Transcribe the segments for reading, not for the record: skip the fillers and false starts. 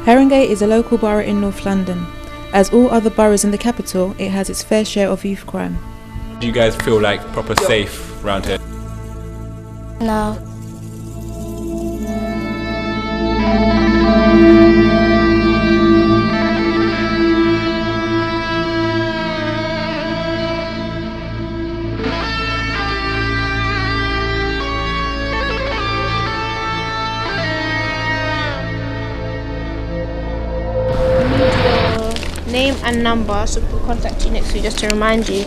Haringey is a local borough in North London. As all other boroughs in the capital, it has its fair share of youth crime. Do you guys feel like proper safe around here? No. Name and number, so we'll contact you next week just to remind you.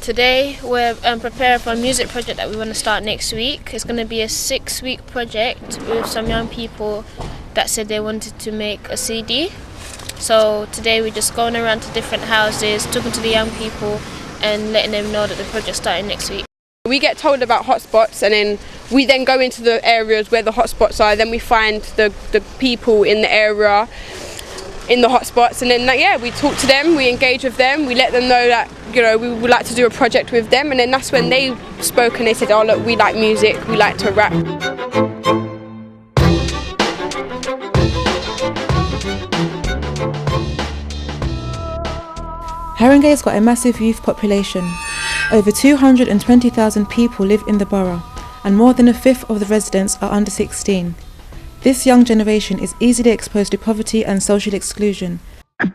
Today we're preparing for a music project that we want to start next week. It's going to be a 6-week project with some young people that said they wanted to make a CD. So today we're just going around to different houses, talking to the young people and letting them know that the project's starting next week. We get told about hotspots and then we then go into the areas where the hotspots are, then we find the people in the area in the hotspots, and then we talk to them, we engage with them, we let them know that we would like to do a project with them, and then that's when they spoke and they said, oh look, we like music, we like to rap. Haringey has got a massive youth population. Over 220,000 people live in the borough, and more than a fifth of the residents are under 16. This young generation is easily exposed to poverty and social exclusion. And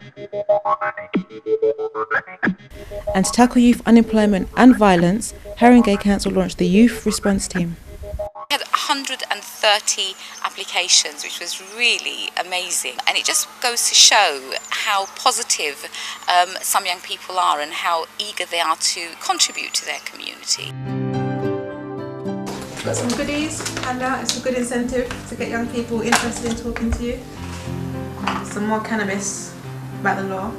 to tackle youth unemployment and violence, Haringey Council launched the Youth Response Team. We had 130 applications, which was really amazing, and it just goes to show how positive some young people are and how eager they are to contribute to their community. Got some goodies, handout, it's a good incentive to get young people interested in talking to you. Some more cannabis about the law.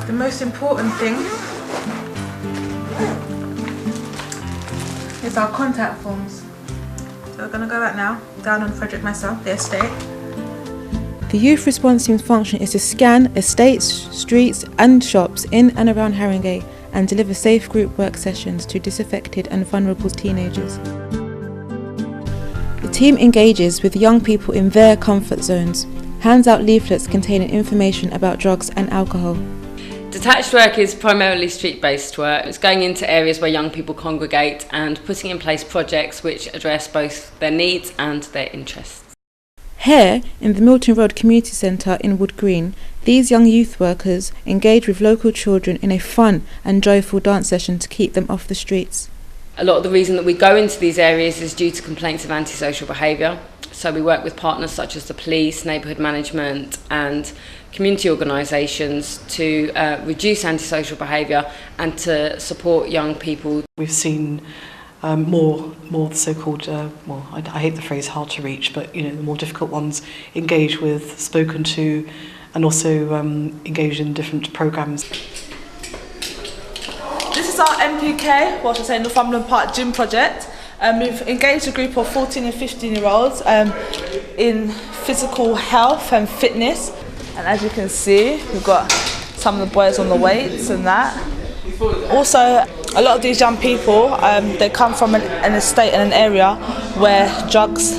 The most important thing is our contact forms. So we're going to go out now, down on Frederick myself, the estate. The Youth Response Team's function is to scan estates, streets and shops in and around Haringey and deliver safe group work sessions to disaffected and vulnerable teenagers. The team engages with young people in their comfort zones, hands out leaflets containing information about drugs and alcohol. Detached work is primarily street-based work. It's going into areas where young people congregate and putting in place projects which address both their needs and their interests. Here, in the Milton Road Community Centre in Wood Green, these young youth workers engage with local children in a fun and joyful dance session to keep them off the streets. A lot of the reason that we go into these areas is due to complaints of antisocial behaviour. So we work with partners such as the police, neighbourhood management and community organisations to reduce antisocial behaviour and to support young people. We've seen more so-called, I hate the phrase hard to reach, but the more difficult ones engage with, spoken to, and also engage in different programmes. This is our MPK, Northumberland Park Gym Project. We've engaged a group of 14 and 15-year-olds in physical health and fitness. And as you can see, we've got some of the boys on the weights and that. Also, a lot of these young people, they come from an estate and an area where drugs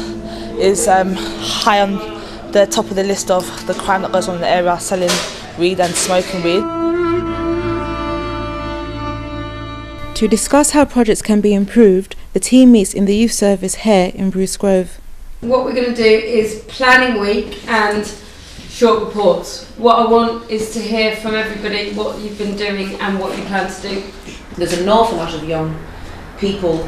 is high on the top of the list of the crime that goes on in the area, selling weed and smoking weed. To discuss how projects can be improved, the team meets in the youth service here in Bruce Grove. What we're going to do is planning week and short reports. What I want is to hear from everybody what you've been doing and what you plan to do. There's an awful lot of young people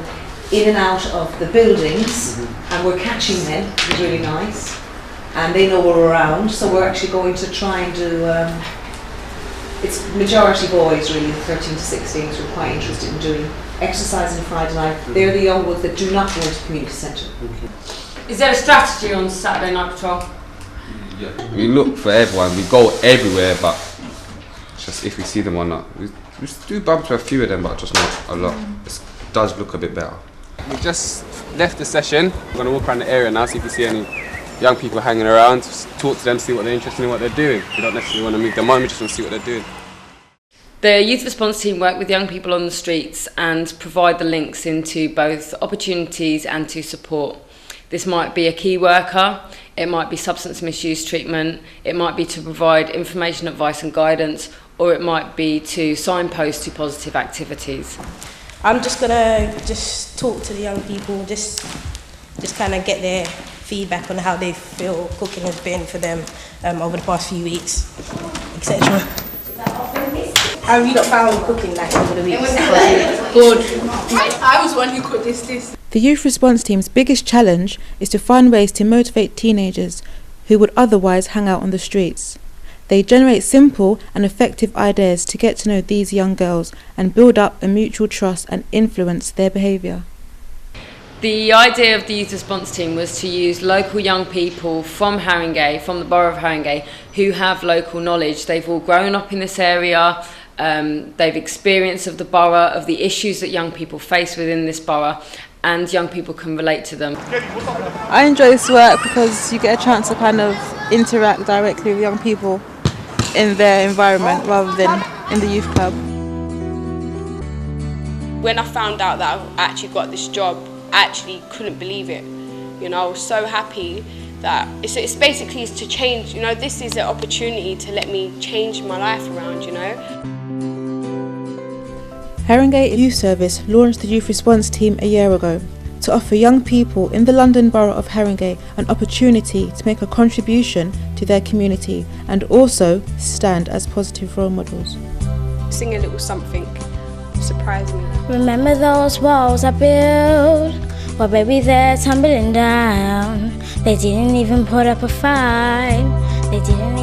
in and out of the buildings, and we're catching them, which is really nice, and they know we're around, so we're actually going to try and do, it's majority boys really, 13 to 16, so we're quite interested in doing exercise on Friday night. They're the young ones that do not go into the community centre. Is there a strategy on Saturday night patrol? Yeah. We look for everyone, we go everywhere, but just if we see them or not. We do bump to a few of them, but just not a lot. It does look a bit better. We just left the session. We're going to walk around the area now, see if we see any young people hanging around, just talk to them, see what they're interested in, what they're doing. We don't necessarily want to move them on, we just want to see what they're doing. The Youth Response Team work with young people on the streets and provide the links into both opportunities and to support. This might be a key worker, it might be substance misuse treatment, it might be to provide information, advice and guidance, or it might be to signpost to positive activities. I'm just gonna talk to the young people, just kind of get their feedback on how they feel cooking has been for them over the past few weeks, etc. How have you not found cooking like over the weeks? Good. I was one who cooked this. The youth response team's biggest challenge is to find ways to motivate teenagers who would otherwise hang out on the streets. They generate simple and effective ideas to get to know these young girls and build up a mutual trust and influence their behaviour. The idea of the youth response team was to use local young people from Haringey, from the borough of Haringey, who have local knowledge. They've all grown up in this area, they've experience of the borough, of the issues that young people face within this borough, and young people can relate to them. I enjoy this work because you get a chance to kind of interact directly with young people in their environment rather than in the youth club. When I found out that I actually got this job, I actually couldn't believe it. You know, I was so happy that it's basically to change, you know, this is an opportunity to let me change my life around, you know. Haringey Youth Service launched the Youth Response Team a year ago to offer young people in the London Borough of Haringey an opportunity to make a contribution to their community and also stand as positive role models. Sing a little something, surprise me. Remember those walls I built? Well, baby, they're tumbling down. They didn't even put up a fight. They didn't